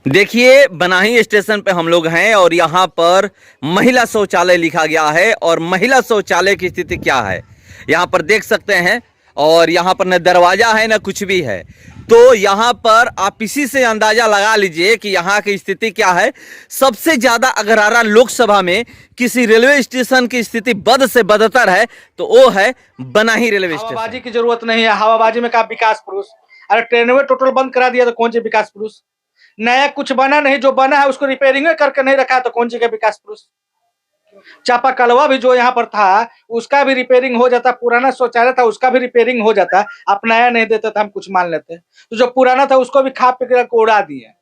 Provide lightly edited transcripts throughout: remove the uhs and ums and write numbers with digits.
देखिए, बनाही स्टेशन पे हम लोग हैं और यहाँ पर महिला शौचालय लिखा गया है और महिला शौचालय की स्थिति क्या है यहाँ पर देख सकते हैं। और यहाँ पर न दरवाजा है न कुछ भी है, तो यहाँ पर आप इसी से अंदाजा लगा लीजिए कि यहाँ की स्थिति क्या है। सबसे ज्यादा अगर लोकसभा में किसी रेलवे स्टेशन की स्थिति बद से बदतर है तो वो है बनाही रेलवे स्टेशन। हवाबाजी की जरूरत नहीं है, हवाबाजी में का विकास पुरुष। अरे ट्रेनवे टोटल बंद करा दिया तो कौन सी विकास पुरुष? नया कुछ बना नहीं, जो बना है उसको रिपेयरिंग करके नहीं रखा तो कौन सी का विकास पुरुष? चापाकलवा भी जो यहाँ पर था उसका भी रिपेयरिंग हो जाता, पुराना शौचालय था उसका भी रिपेयरिंग हो जाता। आप नया नहीं देते तो हम कुछ मान लेते, तो जो पुराना था उसको भी खा पी के उड़ा दिए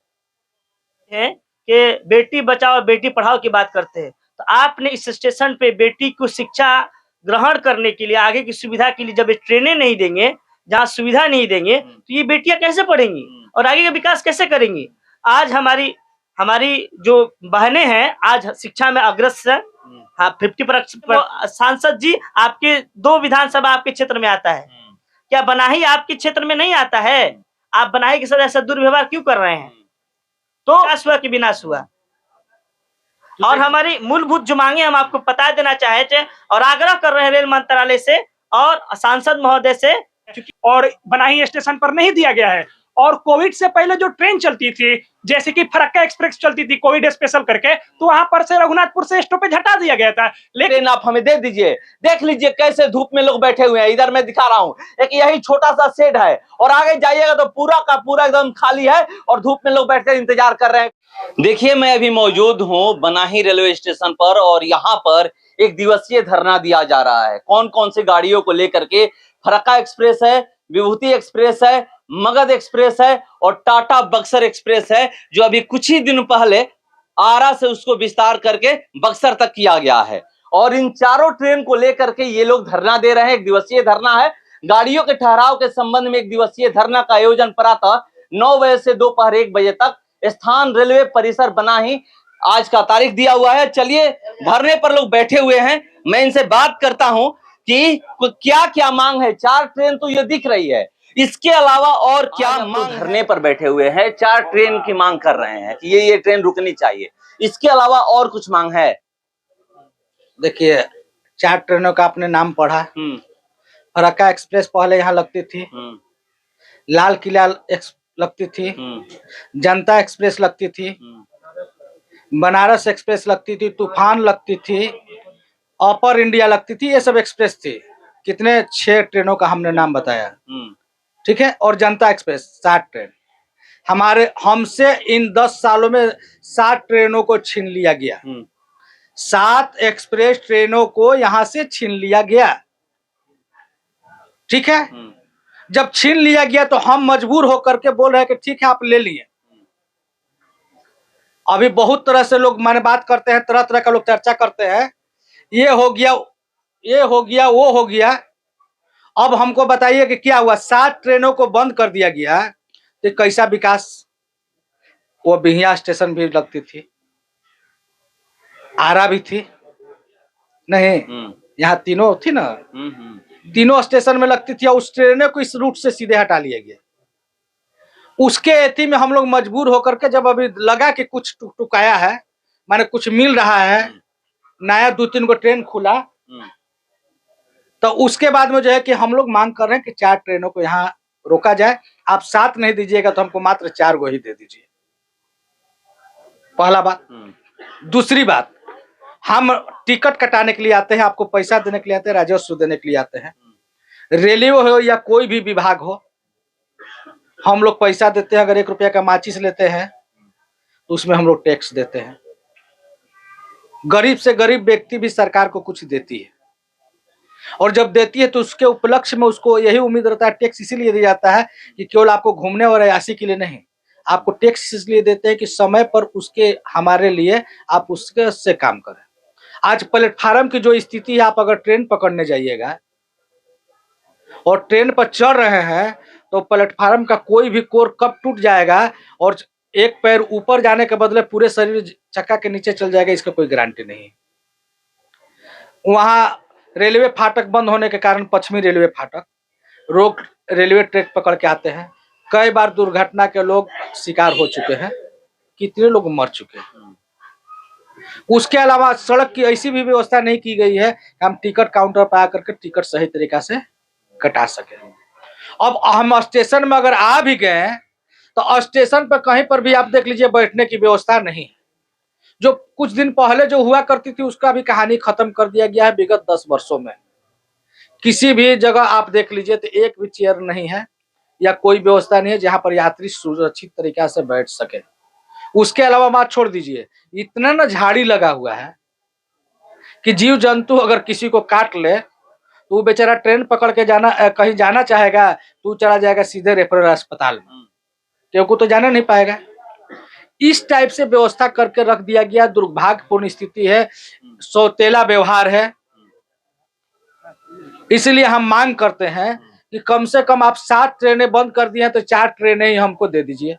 हैं कि बेटी बचाओ बेटी पढ़ाओ की बात करते हैं। तो आपने इस स्टेशन पे बेटी को शिक्षा ग्रहण करने के लिए, आगे की सुविधा के लिए जब ये ट्रेनें नहीं देंगे, जहाँ सुविधा नहीं देंगे, तो ये बेटियां कैसे पढ़ेंगी और आगे का विकास कैसे करेंगी? आज हमारी हमारी जो बहनें हैं आज शिक्षा में अग्रसर है। हाँ, 50% सांसद जी आपके 2 विधानसभा आपके क्षेत्र में आता है, क्या बनाही आपके क्षेत्र में नहीं आता है? आप बनाही के साथ ऐसा दुर्व्यवहार क्यों कर रहे हैं? तो विकास हुआ कि विनाश हुआ? और हमारी मूलभूत जो मांगे हम आपको बता देना चाहे थे और आग्रह कर रहे हैं रेल मंत्रालय से और सांसद महोदय से, और बनाही स्टेशन पर नहीं दिया गया है। और कोविड से पहले जो ट्रेन चलती थी, जैसे कि फरक्का एक्सप्रेस चलती थी कोविड स्पेशल करके, तो वहां पर से रघुनाथपुर से स्टॉपेज हटा दिया गया था। लेकिन आप हमें दे दीजिए, देख लीजिए कैसे धूप में लोग बैठे हुए हैं। इधर मैं दिखा रहा हूँ, एक यही छोटा सा शेड है और आगे जाइएगा तो पूरा का पूरा एकदम खाली है और धूप में लोग बैठकर इंतजार कर रहे हैं। देखिए, मैं अभी मौजूद हूँ बनाही रेलवे स्टेशन पर और यहाँ पर एक दिवसीय धरना दिया जा रहा है। कौन कौन सी गाड़ियों को लेकर के? फरक्का एक्सप्रेस है, विभूति एक्सप्रेस है, मगध एक्सप्रेस है और टाटा बक्सर एक्सप्रेस है, जो अभी कुछ ही दिन पहले आरा से उसको विस्तार करके बक्सर तक किया गया है। और इन चारों ट्रेन को लेकर के ये लोग धरना दे रहे हैं। एक दिवसीय धरना है। गाड़ियों के ठहराव के संबंध में एक दिवसीय धरना का आयोजन प्रातः 9 बजे से दोपहर 1 बजे तक स्थान रेलवे परिसर बनाही, आज का तारीख दिया हुआ है। चलिए, धरने पर लोग बैठे हुए हैं, मैं इनसे बात करता हूं कि क्या क्या मांग है। 4 ट्रेन तो ये दिख रही है, इसके अलावा और क्या मांग? धरने पर बैठे हुए हैं, 4 ट्रेन की मांग कर रहे हैं कि ये ट्रेन रुकनी चाहिए। इसके अलावा और कुछ मांग है? देखिए, 4 ट्रेनों का आपने नाम पढ़ा। फरक्का एक्सप्रेस पहले यहाँ लगती थी, लाल किला लगती थी, जनता एक्सप्रेस लगती थी, बनारस एक्सप्रेस लगती थी, तूफान लगती थी, अपर इंडिया लगती थी। ये सब एक्सप्रेस थी। कितने? 6 ट्रेनों का हमने नाम बताया, ठीक है। और जनता एक्सप्रेस 7 ट्रेन। हमारे हमसे इन 10 सालों में 7 ट्रेनों को छीन लिया गया। 7 एक्सप्रेस ट्रेनों को यहाँ से छीन लिया गया, ठीक है। जब छीन लिया गया तो हम मजबूर होकर के बोल रहे हैं कि ठीक है आप ले लिए। अभी बहुत तरह से लोग माने बात करते हैं, तरह तरह का लोग चर्चा करते हैं, ये हो गया, ये हो गया, वो हो गया। अब हमको बताइए कि क्या हुआ? 7 ट्रेनों को बंद कर दिया गया तो कैसा विकास? वो बिहिया स्टेशन भी लगती थी, आरा भी थी, नहीं यहाँ तीनों थी ना, तीनों स्टेशन में लगती थी। उस ट्रेन को इस रूट से सीधे हटा लिया गया। उसके एथी में हम लोग मजबूर होकर के, जब अभी लगा कि कुछ टुकाया है, माने कुछ मिल रहा है, नया 2-3 को ट्रेन खुला, तो उसके बाद में जो है कि हम लोग मांग कर रहे हैं कि 4 ट्रेनों को यहाँ रोका जाए। आप 7 नहीं दीजिएगा तो हमको मात्र 4 को ही दे दीजिए, पहला बात। दूसरी बात, हम टिकट कटाने के लिए आते हैं, आपको पैसा देने के लिए आते हैं, राजस्व देने के लिए आते हैं। रेलवे हो या कोई भी विभाग हो, हम लोग पैसा देते हैं। अगर 1 रुपया का माचिस लेते हैं तो उसमें हम लोग टैक्स देते हैं। गरीब से गरीब व्यक्ति भी सरकार को कुछ देती है, और जब देती है तो उसके उपलक्ष्य में उसको यही उम्मीद रहता है। टैक्स इसीलिए दिया जाता है कि केवल आपको घूमने और अयासी के लिए नहीं, आपको टैक्स इसलिए देते हैं कि समय पर उसके हमारे लिए आप उसके से काम करें। आज प्लेटफार्म की जो स्थिति है, आप अगर ट्रेन पकड़ने जाइएगा और ट्रेन पर चढ़ रहे हैं तो प्लेटफार्म का कोई भी कोर कब टूट जाएगा और एक पैर ऊपर जाने के बदले पूरे शरीर चक्का के नीचे चल जाएगा, इसका कोई गारंटी नहीं। वहां रेलवे फाटक बंद होने के कारण पश्चिमी रेलवे फाटक रोक रेलवे ट्रैक पकड़ के आते हैं। कई बार दुर्घटना के लोग शिकार हो चुके हैं। कितने लोग मर चुके हैं। उसके अलावा सड़क की ऐसी भी व्यवस्था नहीं की गई है कि हम टिकट काउंटर पर आकर के टिकट सही तरीका से कटा सके। अब हम स्टेशन में अगर आ भी गए तो स्टेशन पर कहीं पर भी आप देख लीजिए बैठने की व्यवस्था नहीं है। जो कुछ दिन पहले जो हुआ करती थी उसका भी कहानी खत्म कर दिया गया है। विगत 10 वर्षों में किसी भी जगह आप देख लीजिए तो एक भी चेयर नहीं है या कोई व्यवस्था नहीं है जहां पर यात्री सुरक्षित तरीका से बैठ सके। उसके अलावा बात छोड़ दीजिए, इतना ना झाड़ी लगा हुआ है कि जीव जंतु अगर किसी को काट ले तो वो बेचारा ट्रेन पकड़ के कहीं जाना चाहेगा तो चला जाएगा सीधे रेफरल अस्पताल में, क्योंकि तो जाना नहीं पाएगा। इस टाइप से व्यवस्था करके रख दिया गया। दुर्भाग्यपूर्ण स्थिति है, सौतेला व्यवहार है। इसलिए हम मांग करते हैं कि कम से कम आप 7 ट्रेनें बंद कर दी हैं तो 4 ट्रेनें ही हमको दे दीजिए।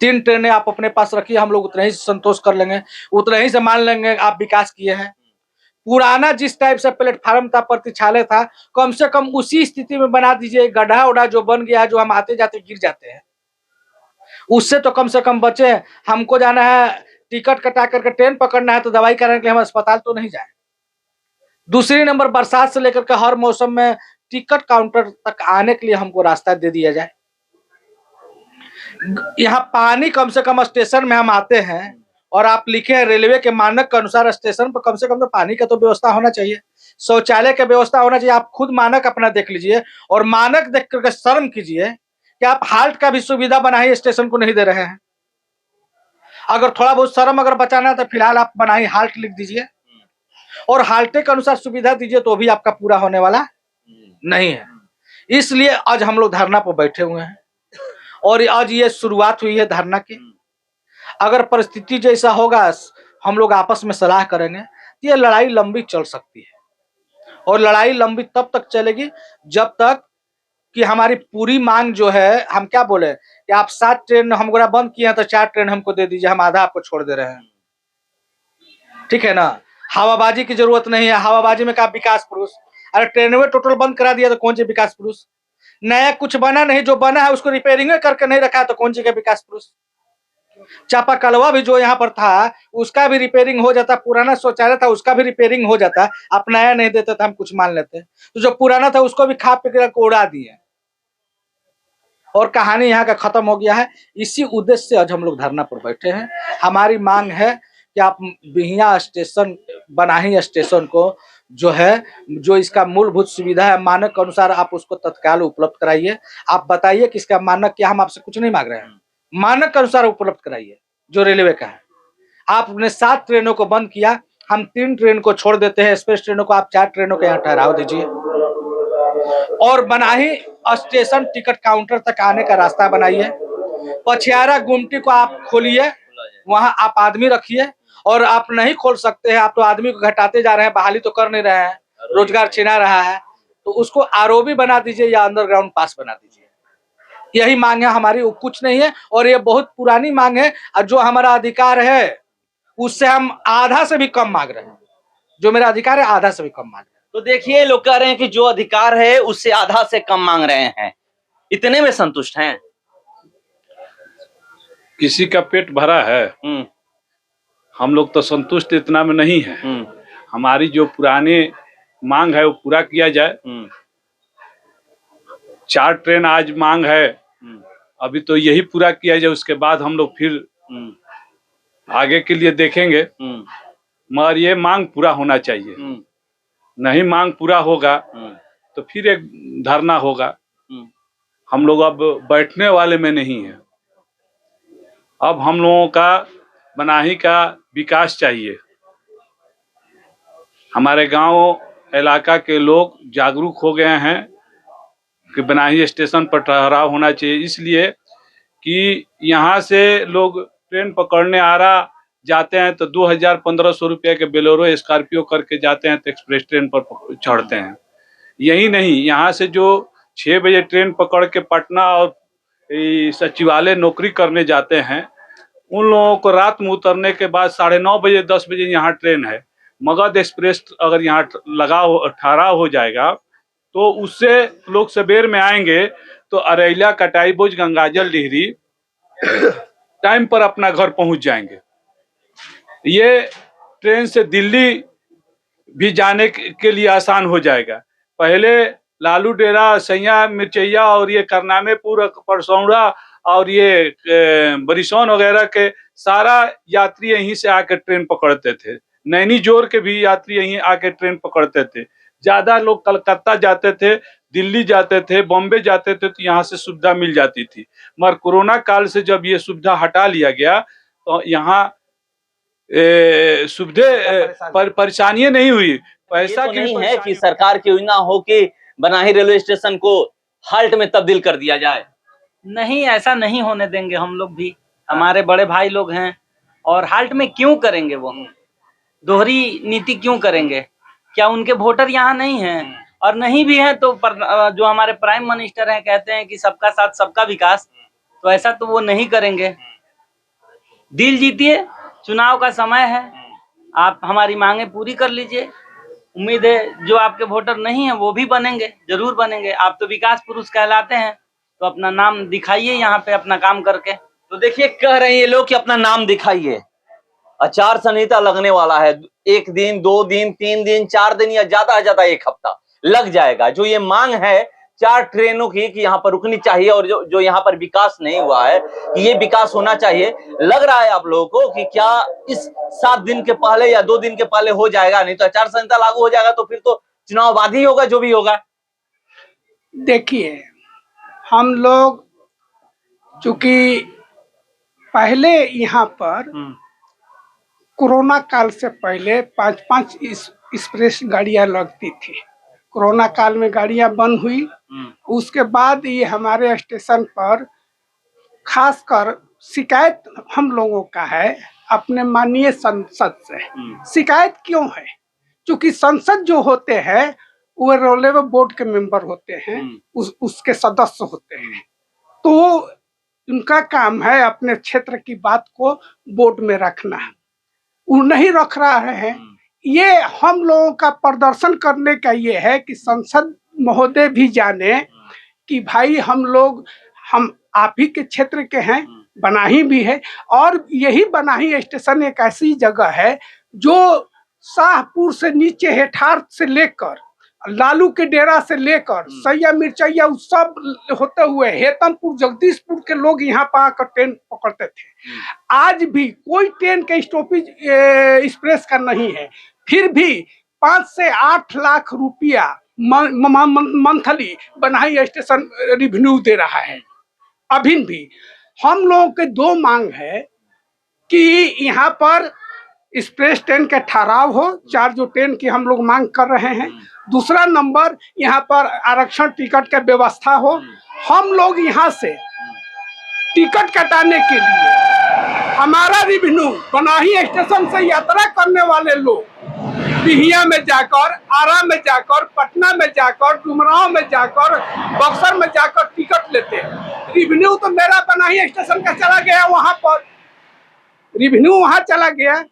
3 ट्रेनें आप अपने पास रखिए, हम लोग उतना ही संतोष कर लेंगे, उतना ही से मान लेंगे आप विकास किए हैं। पुराना जिस टाइप से प्लेटफार्म था, प्रतीक्षालय था, कम से कम उसी स्थिति में बना दीजिए। गड्ढा उड़ा जो बन गया है, जो हम आते जाते गिर जाते हैं, उससे तो कम से कम बचे। हमको जाना है, टिकट कटा करके ट्रेन पकड़ना है तो दवाई कराने के लिए हम अस्पताल तो नहीं जाए। दूसरी नंबर, बरसात से लेकर के हर मौसम में टिकट काउंटर तक आने के लिए हमको रास्ता दे दिया जाए। यहाँ पानी कम से कम स्टेशन में हम आते हैं और आप लिखे हैं रेलवे के मानक के अनुसार स्टेशन पर कम से कम तो पानी का तो व्यवस्था होना चाहिए, शौचालय का व्यवस्था होना चाहिए। आप खुद मानक अपना देख लीजिए और मानक देख करके शर्म कीजिए कि आप हाल्ट का भी सुविधा बनाइए, स्टेशन को नहीं दे रहे हैं। अगर थोड़ा बहुत शर्म अगर बचाना है तो फिलहाल आप बनाइए, हाल्ट लिख दीजिए और हाल्टे के अनुसार सुविधा दीजिए, तो भी आपका पूरा होने वाला नहीं है। इसलिए आज हम लोग धरना पर बैठे हुए हैं और आज ये शुरुआत हुई है धरना की। अगर परिस्थिति जैसा होगा हम लोग आपस में सलाह करेंगे तो ये लड़ाई लंबी चल सकती है और लड़ाई लंबी तब तक चलेगी जब तक कि हमारी पूरी मांग जो है, हम क्या बोले कि आप 7 ट्रेन हमको बंद किए हैं तो 4 ट्रेन हमको दे दीजिए, हम आधा आपको छोड़ दे रहे हैं, ठीक है ना। हवाबाजी की जरूरत नहीं है, हवाबाजी में क्या विकास पुरुष। अरे ट्रेनवे टोटल बंद करा दिया तो कौन सी विकास पुरुष। नया कुछ बना नहीं, जो बना है उसको रिपेयरिंग करके नहीं रखा है तो कौन सी का विकास पुरुष। चापाकलवा भी जो यहाँ पर था उसका भी रिपेयरिंग हो जाता, पुराना शौचालय था उसका भी रिपेयरिंग हो जाता। आप नया नहीं देते तो हम कुछ मान लेते, तो जो पुराना था उसको भी खा पी के उड़ा दिए और कहानी यहाँ का खत्म हो गया है। इसी उद्देश्य से आज हम लोग धरना पर बैठे हैं। हमारी मांग है कि आप बिहिया स्टेशन, बनाही स्टेशन को जो है, जो इसका मूलभूत सुविधा है मानक के अनुसार आप उसको तत्काल उपलब्ध कराइए। आप बताइए कि इसका मानक क्या, हम आपसे कुछ नहीं मांग रहे हैं, मानक के अनुसार उपलब्ध कराइए जो रेलवे का है। आपने 7 ट्रेनों को बंद किया, हम 3 ट्रेन को छोड़ देते हैं, एक्सप्रेस ट्रेनों को आप 4 ट्रेनों को यहाँ ठहराव दीजिए और बनाही स्टेशन टिकट काउंटर तक आने का रास्ता बनाइए। पछियारा गुमटी को आप खोलिए, वहां आप आदमी रखिए, और आप नहीं खोल सकते हैं, आप तो आदमी को घटाते जा रहे हैं, बहाली तो कर नहीं रहे हैं, रोजगार छिना रहा है, तो उसको आरओबी बना दीजिए या अंडरग्राउंड पास बना दीजिए। यही मांग है हमारी, वो कुछ नहीं है और ये बहुत पुरानी मांग है। और जो हमारा अधिकार है उससे हम आधा से भी कम मांग रहे हैं, जो मेरा अधिकार है आधा से भी कम मांग रहे हैं। तो देखिए लोग कह रहे हैं कि जो अधिकार है उससे आधा से कम मांग रहे हैं, इतने में संतुष्ट हैं? किसी का पेट भरा है, हम लोग तो संतुष्ट इतना में नहीं है। हमारी जो पुरानी मांग है वो पूरा किया जाए। 4 ट्रेन आज मांग है, अभी तो यही पूरा किया जाए, उसके बाद हम लोग फिर आगे के लिए देखेंगे। मगर ये मांग पूरा होना चाहिए, नहीं मांग पूरा होगा तो फिर एक धरना होगा। हम लोग अब बैठने वाले में नहीं है, अब हम लोगों का बनाही का विकास चाहिए। हमारे गांव इलाका के लोग जागरूक हो गए हैं कि बनाही स्टेशन पर ठहराव होना चाहिए, इसलिए कि यहाँ से लोग ट्रेन पकड़ने जाते हैं तो 2000-1500 रुपये के बोलेरो स्कॉर्पियो करके जाते हैं तो एक्सप्रेस ट्रेन पर चढ़ते हैं। यही नहीं, यहाँ से जो 6 बजे ट्रेन पकड़ के पटना और सचिवालय नौकरी करने जाते हैं, उन लोगों को रात में उतरने के बाद 9:30 बजे 10 बजे यहाँ ट्रेन है। मगध एक्सप्रेस अगर यहाँ ठहराव हो जाएगा तो उससे लोग सवेर में आएंगे तो अरेला, कटाई बोझ, गंगाजल, डिहरी टाइम पर अपना घर पहुंच जाएंगे। ये ट्रेन से दिल्ली भी जाने के लिए आसान हो जाएगा। पहले लालू डेरा, सैया, मिर्चैया और ये करनामेपुर, परसौड़ा और ये बरिसौन वगैरह के सारा यात्री यहीं से आकर ट्रेन पकड़ते थे। नैनी जोर के भी यात्री यहीं आके ट्रेन पकड़ते थे। ज्यादा लोग कलकत्ता जाते थे, दिल्ली जाते थे, बॉम्बे जाते थे, तो यहाँ से सुविधा मिल जाती थी। मगर कोरोना काल से जब ये सुविधा हटा लिया गया तो यहाँ परेशानियां नहीं हुई। पैसा ये तो की नहीं है कि सरकार की योजना हो कि बनाही रेलवे स्टेशन को हाल्ट में तब्दील कर दिया जाए। नहीं, ऐसा नहीं होने देंगे हम लोग भी। हमारे बड़े भाई लोग हैं और हाल्ट में क्यों करेंगे? वो दोहरी नीति क्यों करेंगे? क्या उनके वोटर यहाँ नहीं हैं? और नहीं भी हैं तो जो हमारे प्राइम मिनिस्टर हैं कहते हैं कि सबका साथ सबका विकास, तो ऐसा तो वो नहीं करेंगे। दिल जीतिए, चुनाव का समय है, आप हमारी मांगे पूरी कर लीजिए। उम्मीद है जो आपके वोटर नहीं है वो भी बनेंगे, जरूर बनेंगे। आप तो विकास पुरुष कहलाते हैं, तो अपना नाम दिखाइए यहाँ पे अपना काम करके। तो देखिए, कह रहे हैं ये लोग कि अपना नाम दिखाइए। आचार संहिता लगने वाला है, 1 दिन, 2 दिन, 3 दिन, 4 दिन या ज्यादा से ज्यादा 1 हफ्ता लग जाएगा। जो ये मांग है 4 ट्रेनों की कि यहाँ पर रुकनी चाहिए और जो यहाँ पर विकास नहीं हुआ है कि ये विकास होना चाहिए, लग रहा है आप लोगों को कि क्या इस 7 दिन के पहले या 2 दिन के पहले हो जाएगा? नहीं तो आचार संहिता लागू हो जाएगा तो फिर तो चुनाव बाद ही होगा जो भी होगा। देखिए, हम लोग चूंकि पहले यहाँ पर कोरोना काल से पहले 5-5 एक्सप्रेस गाड़ियां लगती थी। कोरोना काल में गाड़ियां बंद हुई, उसके बाद ये हमारे स्टेशन पर खासकर शिकायत हम लोगों का है अपने माननीय संसद से। शिकायत क्यों है? क्योंकि संसद जो होते हैं वो रेलवे बोर्ड के मेंबर होते हैं, उसके सदस्य होते हैं, तो उनका काम है अपने क्षेत्र की बात को बोर्ड में रखना। वो नहीं रख रहे हैं। ये हम लोगों का प्रदर्शन करने का ये है कि संसद महोदय भी जाने कि भाई हम आप ही के क्षेत्र के हैं, बनाही भी है, और यही बनाही स्टेशन एक ऐसी जगह है जो शाहपुर से नीचे हेठार से लेकर लालू के डेरा से लेकर सैया मिर्चैया सब होते हुए हेतमपुर जगदीशपुर के लोग यहाँ पर आकर ट्रेन पकड़ते थे। आज भी कोई ट्रेन के स्टॉपेज एक्सप्रेस का नहीं है, फिर भी 5 से 8 लाख रुपया मंथली बनाही स्टेशन रेवेन्यू दे रहा है। अभी भी हम लोगों के 2 मांग है कि यहाँ पर एक्सप्रेस ट्रेन के ठहराव हो, 4 जो ट्रेन की हम लोग मांग कर रहे हैं। दूसरा नंबर, यहाँ पर आरक्षण टिकट का व्यवस्था हो। हम लोग यहाँ से टिकट कटाने के लिए हमारा रेवेन्यू बनाही स्टेशन से यात्रा करने वाले लोग बिहिया में जाकर, आरा में जाकर, पटना में जाकर, डुमरांव में जाकर, बक्सर में जाकर टिकट लेते हैं। रेवेन्यू तो मेरा बनाही स्टेशन का चला गया, वहां पर रेवेन्यू वहां चला गया।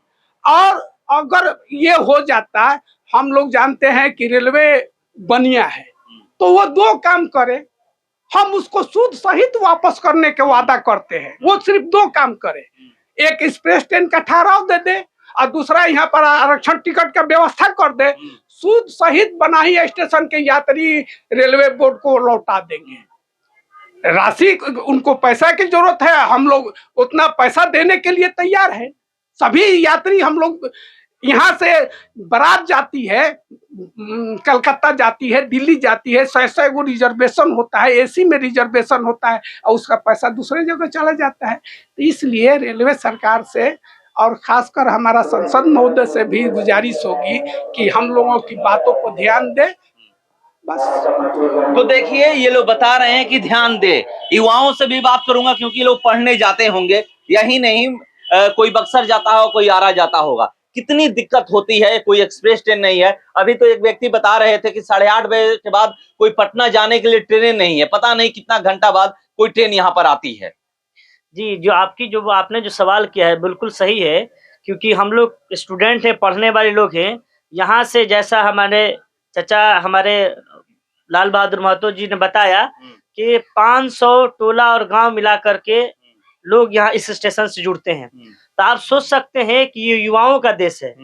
और अगर ये हो जाता, हम लोग जानते हैं कि रेलवे बनिया है, तो वो 2 काम करे, हम उसको सूद सहित वापस करने के वादा करते हैं। वो सिर्फ 2 काम करे, एक एक्सप्रेस ट्रेन का ठहराव दे दे और दूसरा यहाँ पर आरक्षण टिकट का व्यवस्था कर दे। सूद सहित बनाही स्टेशन के यात्री रेलवे बोर्ड को लौटा देंगे। राशि, उनको पैसा की जरूरत है, हम लोग उतना पैसा देने के लिए तैयार है। सभी यात्री, हम लोग यहाँ से बारात जाती है, कलकत्ता जाती है, दिल्ली जाती है, 100 गो रिजर्वेशन होता है, एसी में रिजर्वेशन होता है और उसका पैसा दूसरे जगह चला जाता है। तो इसलिए रेलवे सरकार से और खासकर हमारा संसद महोदय से भी गुजारिश होगी कि हम लोगों की बातों को ध्यान दे। बस। तो देखिए, ये लोग बता रहे हैं कि ध्यान दे। युवाओं से भी बात करूंगा क्योंकि लोग पढ़ने जाते होंगे, यही नहीं कोई बक्सर जाता होगा, कोई आरा जाता होगा। कितनी दिक्कत होती है, कोई एक्सप्रेस ट्रेन नहीं है। अभी तो एक व्यक्ति बता रहे थे कि 8:30 बजे के बाद कोई पटना जाने के लिए ट्रेन नहीं है, पता नहीं कितना घंटा बाद कोई ट्रेन यहाँ पर आती है। जी, जो आपने जो सवाल किया है बिल्कुल सही है, क्योंकि हम लोग स्टूडेंट हैं, पढ़ने वाले लोग हैं। यहाँ से जैसा हमारे चाचा, हमारे लाल बहादुर महतो जी ने बताया कि 500 टोला और गांव मिला करके लोग यहाँ इस स्टेशन से जुड़ते हैं। तो आप सोच सकते हैं कि ये युवाओं का देश है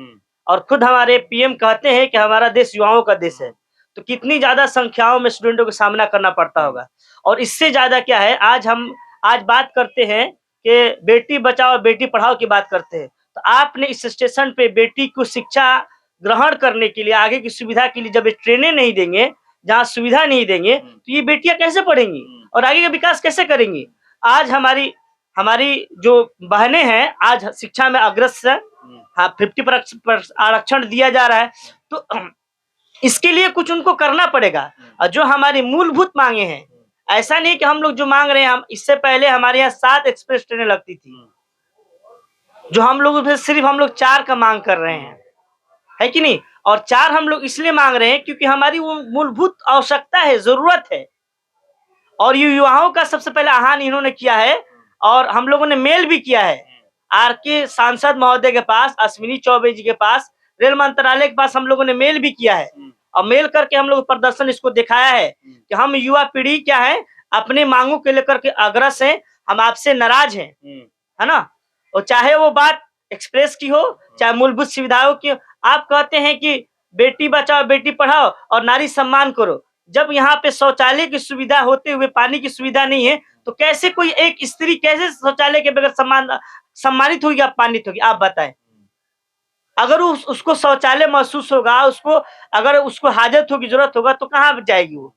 और खुद हमारे पीएम कहते हैं कि हमारा देश युवाओं का देश है। तो कितनी ज्यादा संख्याओं में स्टूडेंटों का सामना करना पड़ता होगा। और इससे ज्यादा क्या है, आज बात करते हैं कि बेटी बचाओ बेटी पढ़ाओ की बात करते हैं। तो आपने इस स्टेशन पे बेटी को शिक्षा ग्रहण करने के लिए, आगे की सुविधा के लिए जब ये ट्रेनें नहीं देंगे, जहाँ सुविधा नहीं देंगे, तो ये बेटियां कैसे पढ़ेंगी और आगे का विकास कैसे करेंगी। आज हमारी जो बहनें हैं आज शिक्षा में अग्रसर है। हाँ, 50% आरक्षण दिया जा रहा है। तो इसके लिए कुछ उनको करना पड़ेगा। और जो हमारी मूलभूत मांगे हैं, ऐसा नहीं कि हम लोग जो मांग रहे हैं, हम इससे पहले हमारे यहाँ 7 एक्सप्रेस ट्रेनें लगती थी, जो हम लोग सिर्फ 4 का मांग कर रहे हैं, है कि नहीं। और 4 हम लोग इसलिए मांग रहे हैं क्योंकि हमारी वो मूलभूत आवश्यकता है, जरूरत है। और ये युवाओं का सबसे पहले आह्वान इन्होंने किया है और हम लोगों ने मेल भी किया है आरके सांसद महोदय के पास, अश्विनी चौबे जी के पास, रेल मंत्रालय के पास हम लोगों ने मेल भी किया है। और मेल करके हम लोग प्रदर्शन इसको दिखाया है कि हम युवा पीढ़ी क्या है, अपने मांगों के लेकर के अग्रसर हैं, हम आपसे नाराज हैं, है ना। और चाहे वो बात एक्सप्रेस की हो, चाहे मूलभूत सुविधाओं की। आप कहते हैं कि बेटी बचाओ बेटी पढ़ाओ और नारी सम्मान करो। जब यहाँ पे शौचालय की सुविधा होते हुए पानी की सुविधा नहीं है, तो कैसे कोई एक स्त्री कैसे शौचालय के बगैर सम्मानित होगी, अपमानित होगी, आप बताएं। अगर उसको शौचालय महसूस होगा, अगर उसको हाजत होगी, जरूरत होगा, तो कहाँ जाएगी वो।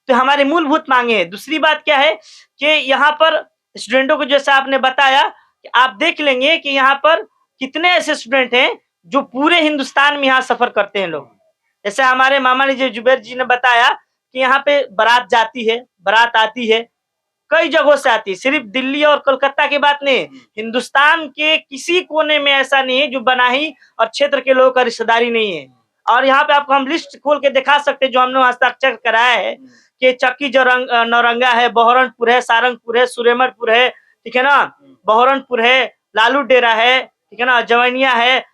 तो हमारी मूलभूत मांगे हैं। दूसरी बात क्या है कि यहाँ पर स्टूडेंटों को, जैसा आपने बताया कि आप देख लेंगे कि यहाँ पर कितने ऐसे स्टूडेंट हैं जो पूरे हिंदुस्तान में यहाँ सफर करते हैं लोग। जैसे हमारे मामा ने जुबैर जी ने बताया कि यहाँ पे बारात जाती है, बारात आती है, कई जगहों से आती है, सिर्फ दिल्ली और कोलकाता की बात नहीं, हिंदुस्तान के किसी कोने में ऐसा नहीं है जो बनाही और क्षेत्र के लोगों का रिश्तेदारी नहीं है। और यहाँ पे आपको हम लिस्ट खोल के दिखा सकते हैं जो हमने हस्ताक्षर कराया है कि चक्की जो नौरंगा है, बहरनपुर है, सारंगपुर है, सुरेमरपुर है, ठीक है ना, बहरनपुर है, लालू डेरा है, ठीक है ना, जवैनिया है,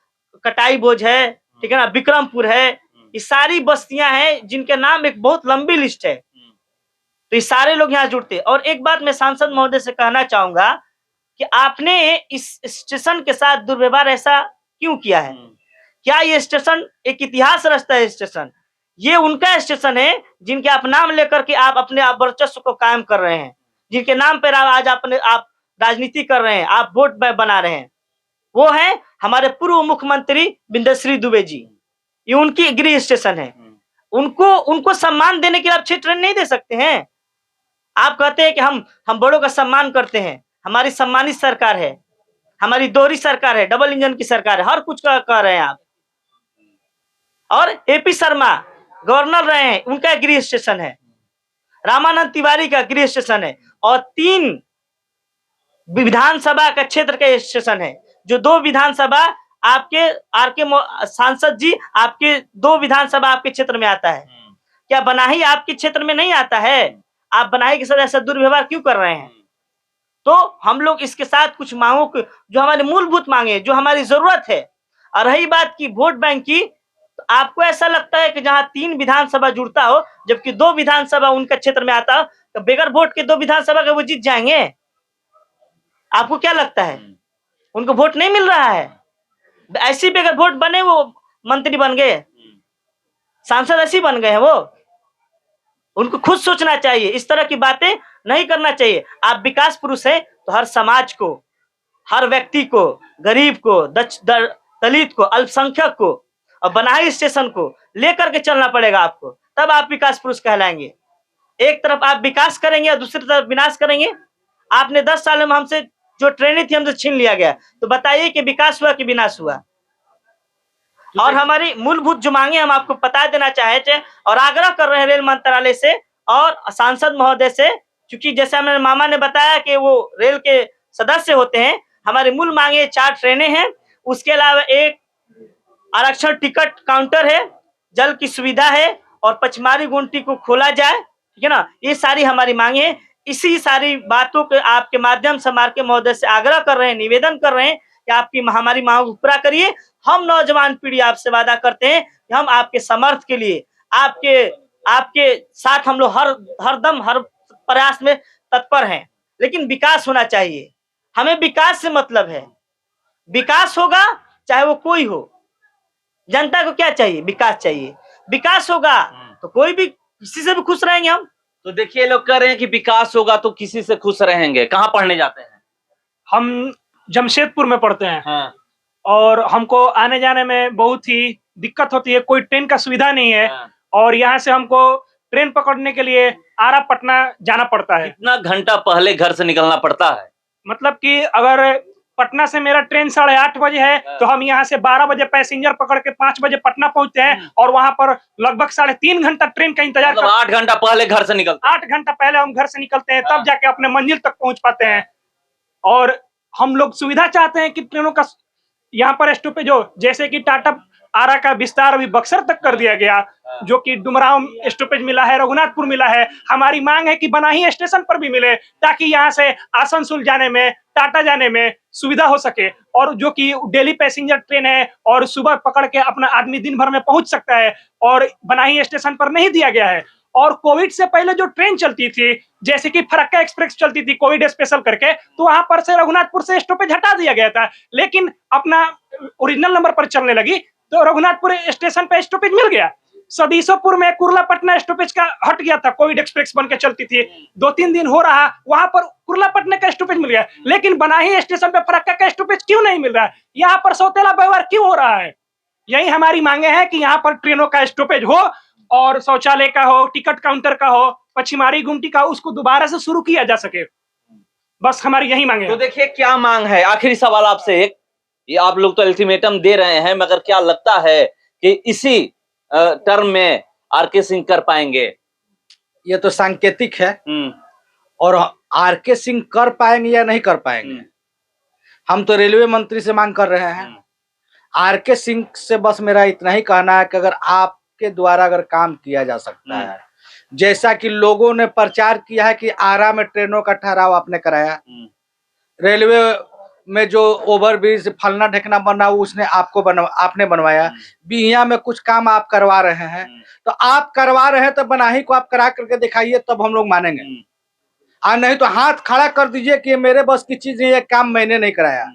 कटाई बोझ है, ठीक है ना, विक्रमपुर है। ये सारी बस्तियां हैं जिनके नाम एक बहुत लंबी लिस्ट है। तो ये सारे लोग यहाँ जुड़ते हैं। और एक बात मैं सांसद महोदय से कहना चाहूंगा कि आपने इस स्टेशन के साथ दुर्व्यवहार ऐसा क्यों किया है। क्या ये स्टेशन एक इतिहास रचता है स्टेशन? ये उनका स्टेशन है जिनके आप नाम लेकर के आप अपने वर्चस्व को कायम कर रहे हैं, जिनके नाम पर आज आप राजनीति कर रहे हैं, आप वोट बना रहे हैं। वो है हमारे पूर्व मुख्यमंत्री बिंदश्री दुबे जी। ये उनकी गृह स्टेशन है। उनको सम्मान देने के लिए आप 6 ट्रेन नहीं दे सकते हैं। आप कहते हैं कि हम बड़ों का सम्मान करते हैं, हमारी सम्मानित सरकार है, हमारी दोहरी सरकार है, डबल इंजन की सरकार है, हर कुछ कह रहे हैं आप। और एपी शर्मा गवर्नर रहे हैं, उनका गृह स्टेशन है, रामानंद तिवारी का गृह स्टेशन है, और 3 विधानसभा का क्षेत्र का स्टेशन है। जो 2 विधानसभा आपके आरके सांसद जी, आपके 2 विधानसभा आपके क्षेत्र में आता है। क्या बनाही आपके क्षेत्र में नहीं आता है? आप बनाही के साथ ऐसा दुर्व्यवहार क्यों कर रहे हैं? तो हम लोग इसके साथ कुछ मांगों को, जो हमारी मूलभूत मांगे, जो हमारी जरूरत है। और रही बात की वोट बैंक की, तो आपको ऐसा लगता है कि जहां 3 विधानसभा जुड़ता हो, जबकि 2 विधानसभा उनका क्षेत्र में आता हो, तो बगैर वोट के 2 विधानसभा के वो जीत जाएंगे? आपको क्या लगता है? उनको वोट नहीं मिल रहा है? ऐसी बगैर वोट बने वो मंत्री बन गए, सांसद ऐसी बन गए हैं वो। उनको खुद सोचना चाहिए, इस तरह की बातें नहीं करना चाहिए। आप विकास पुरुष हैं तो हर समाज को, हर व्यक्ति को, गरीब को, दलित को, अल्पसंख्यक को और बनाही स्टेशन को लेकर के चलना पड़ेगा आपको, तब आप विकास पुरुष कहलाएंगे। एक तरफ आप विकास करेंगे और दूसरी तरफ विनाश करेंगे। आपने 10 साल में हमसे जो ट्रेनिंग थी हमसे छीन लिया गया, तो बताइए कि विकास हुआ कि विनाश हुआ? और हमारी मूलभूत जो मांगे हम आपको बता देना चाहते हैं और आग्रह कर रहे हैं रेल मंत्रालय से और सांसद महोदय से, क्योंकि जैसे हमारे मामा ने बताया कि वो रेल के सदस्य होते हैं। हमारी मूल मांगे 4 ट्रेनें हैं, उसके अलावा एक आरक्षण टिकट काउंटर है, जल की सुविधा है और पचमारी गुमटी को खोला जाए, ठीक है ना। ये सारी हमारी मांगे हैं। इसी सारी बातों के आपके माध्यम से आरके महोदय से आग्रह कर रहे हैं, निवेदन कर रहे हैं कि आपकी हमारी मांग को पूरा करिए। हम नौजवान पीढ़ी आपसे वादा करते हैं कि हम आपके समर्थ के लिए आपके साथ हम लोग हर प्रयास में तत्पर हैं, लेकिन विकास होना चाहिए। हमें विकास से मतलब है। विकास होगा चाहे वो कोई हो, जनता को क्या चाहिए? विकास चाहिए। विकास होगा तो कोई भी, किसी से भी खुश रहेंगे हम। तो देखिए ये लोग कह रहे हैं कि विकास होगा तो किसी से खुश रहेंगे। कहाँ पढ़ने जाते हैं? हम जमशेदपुर में पढ़ते हैं हाँ। और हमको आने जाने में बहुत ही दिक्कत होती है, कोई ट्रेन का सुविधा नहीं है। हाँ। और यहाँ से हमको ट्रेन पकड़ने के लिए आरा पटना जाना पड़ता है। कितना घंटा पहले घर से निकलना पड़ता है? मतलब कि अगर पटना से मेरा ट्रेन 8:30 बजे है तो हम यहाँ से 12 बजे पैसेंजर पकड़ के 5 बजे पटना पहुंचते हैं और वहां पर लगभग 3.5 घंटा ट्रेन का इंतजार मतलब 8 घंटा पहले घर से निकलते 8 घंटा पहले हम घर से निकलते हैं, हाँ। तब जाके अपने मंजिल तक पहुंच पाते हैं। और हम लोग सुविधा चाहते हैं कि ट्रेनों का यहाँ पर स्टॉपेज हो, जैसे कि टाटा आरा का विस्तार अभी बक्सर तक कर दिया गया, जो कि डुमराव स्टॉपेज मिला है, रघुनाथपुर मिला है। हमारी मांग है कि बनाही स्टेशन पर भी मिले, ताकि यहाँ से आसनसोल जाने में, टाटा जाने में सुविधा हो सके। और जो कि डेली पैसेंजर ट्रेन है और सुबह पकड़ के अपना आदमी दिन भर में पहुंच सकता है, और बनाही स्टेशन पर नहीं दिया गया है। और कोविड से पहले जो ट्रेन चलती थी, जैसे कि फरक्का एक्सप्रेस चलती थी कोविड स्पेशल करके, तो वहां पर से रघुनाथपुर से स्टॉपेज हटा दिया गया था, लेकिन अपना ओरिजिनल नंबर पर चलने लगी तो रघुनाथपुर स्टेशन पे स्टॉपेज मिल गया। सदीसोपुर में कुर्ला पटना स्टॉपेज का हट गया था, कोविड एक्सप्रेस बन के चलती थी, 2-3 दिन हो रहा, वहां पर कुर्ला पटना का स्टॉपेज मिल गया, लेकिन बनाही स्टेशन पे फरक्का का स्टॉपेज क्यों नहीं मिल रहा है? यहाँ पर सौतेला व्यवहार क्यों हो रहा है? यही हमारी मांगे हैं कि यहाँ पर ट्रेनों का स्टॉपेज हो, और शौचालय का हो, टिकट काउंटर का हो, पछिमारी गुमटी का, उसको दोबारा से शुरू किया जा सके। बस हमारी यही मांगे। तो देखिए क्या मांग है। आखिरी सवाल आपसे एक, ये आप लोग तो अल्टीमेटम दे रहे हैं, मगर क्या लगता है कि इसी टर्म में आरके सिंह कर पाएंगे? ये तो सांकेतिक है, और आरके सिंह कर पाएंगे या नहीं कर पाएंगे, हम तो रेलवे मंत्री से मांग कर रहे हैं। आरके सिंह से बस मेरा इतना ही कहना है कि अगर आपके द्वारा अगर काम किया जा सकता है, जैसा कि लोगों ने प्रचार किया है कि आरा में ट्रेनों का ठहराव आपने कराया, रेलवे में जो ओवरब्रिज फलना ढेकना बना उसने आपने बनवाया, बिहिया में कुछ काम आप करवा रहे हैं, तो आप करवा रहे हैं तो बनाही को आप करा करके दिखाइए, तब हम लोग मानेंगे। नहीं तो हाथ खड़ा कर दीजिए कि ये मेरे बस की चीज है, ये काम मैंने नहीं कराया।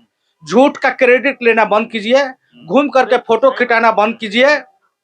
झूठ का क्रेडिट लेना बंद कीजिए, घूम करके फोटो खिंचाना बंद कीजिए,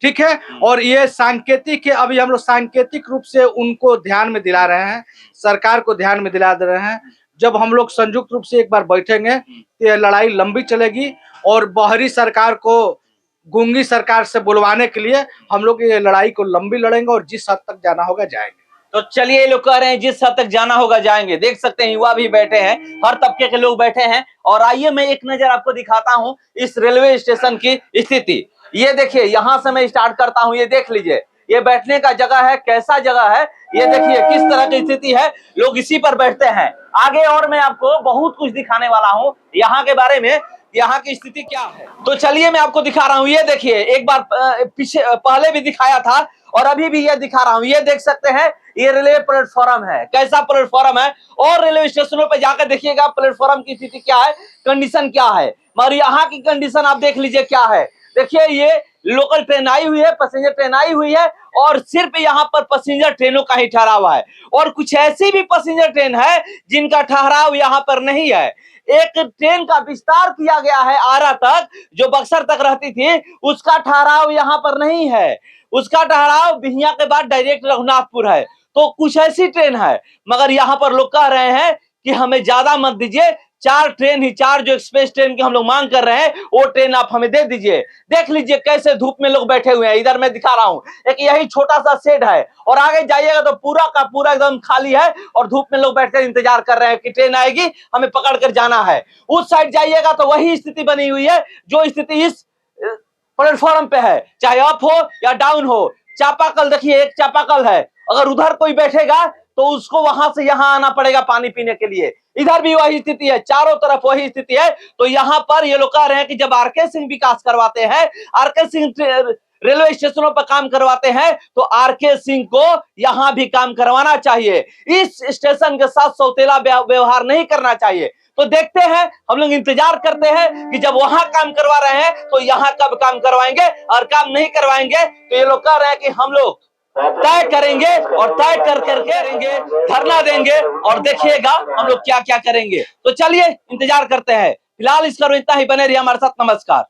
ठीक है। और ये सांकेतिक है, अभी हम लोग सांकेतिक रूप से उनको ध्यान में दिला रहे हैं, सरकार को ध्यान में दिला दे रहे हैं। जब हम लोग संयुक्त रूप से एक बार बैठेंगे तो ये लड़ाई लंबी चलेगी, और बाहरी सरकार को गूंगी सरकार से बुलवाने के लिए हम लोग ये लड़ाई को लंबी लड़ेंगे, और जिस हद तक जाना होगा जाएंगे। तो चलिए, ये लोग कह रहे हैं जिस हद तक जाना होगा जाएंगे। देख सकते हैं युवा भी बैठे हैं, हर तबके के लोग बैठे हैं। और आइए मैं एक नजर आपको दिखाता हूं इस रेलवे स्टेशन की स्थिति। ये देखिए, यहां से मैं स्टार्ट करता हूं, ये देख लीजिए, ये बैठने का जगह है, कैसा जगह है, ये देखिए किस तरह की स्थिति है, लोग इसी पर बैठते हैं। आगे और मैं आपको बहुत कुछ दिखाने वाला हूं यहाँ के बारे में, यहाँ की स्थिति क्या है। तो चलिए मैं आपको दिखा रहा हूँ। ये देखिए, एक बार पीछे पहले भी दिखाया था और अभी भी ये दिखा रहा हूँ। ये देख सकते हैं, ये रेलवे प्लेटफॉर्म है, कैसा प्लेटफॉर्म है। और रेलवे स्टेशनों पे जाकर देखिएगा प्लेटफॉर्म की स्थिति क्या है, कंडीशन क्या है। मगर यहाँ की कंडीशन आप देख लीजिए क्या है। देखिए, ये लोकल ट्रेन आई हुई है, पैसेंजर ट्रेन आई हुई है, और सिर्फ यहाँ पर पैसेंजर ट्रेनों का ही ठहराव है। और कुछ ऐसी भी पैसेंजर ट्रेन है जिनका ठहराव यहाँ पर नहीं है। एक ट्रेन का विस्तार किया गया है आरा तक, जो बक्सर तक रहती थी, उसका ठहराव यहाँ पर नहीं है। उसका ठहराव बिहिया के बाद डायरेक्ट रघुनाथपुर है। तो कुछ ऐसी ट्रेन है, मगर यहाँ पर लोग कह रहे हैं कि हमें ज्यादा मत दीजिए, 4 ट्रेन ही, 4 जो एक्सप्रेस ट्रेन की हम लोग मांग कर रहे हैं, वो ट्रेन आप हमें दे दीजिए। देख लीजिए कैसे धूप में लोग बैठे हुए हैं। इधर मैं दिखा रहा हूँ, एक यही छोटा सा शेड है, और आगे जाइएगा तो पूरा का पूरा एकदम खाली है, और धूप में लोग बैठकर इंतजार कर रहे हैं कि ट्रेन आएगी, हमें पकड़ कर जाना है। उस साइड जाइएगा तो वही स्थिति बनी हुई है जो स्थिति इस प्लेटफॉर्म पे है, चाहे अप हो या डाउन हो। चापाकल देखिए, एक चापाकल है, अगर उधर कोई बैठेगा तो उसको वहां से यहाँ आना पड़ेगा पानी पीने के लिए। इधर भी वही स्थिति है, चारों तरफ वही स्थिति है। तो यहाँ पर ये लोग कह रहे हैं कि जब आरके सिंह विकास करवाते हैं, आरके सिंह रेलवे स्टेशनों पर काम करवाते हैं, तो आरके सिंह को यहाँ भी काम करवाना चाहिए। इस स्टेशन के साथ सौतेला व्यवहार नहीं करना चाहिए। तो देखते हैं, हम लोग इंतजार करते हैं कि जब वहां काम करवा रहे हैं तो यहाँ कब काम करवाएंगे, और काम नहीं करवाएंगे तो ये लोग कह रहे हैं कि हम लोग तय करेंगे और तय कर करके करेंगे, धरना देंगे और देखिएगा हम लोग क्या क्या करेंगे। तो चलिए इंतजार करते हैं। फिलहाल इस करो इतना ही, बने रहिए हमारे साथ। नमस्कार।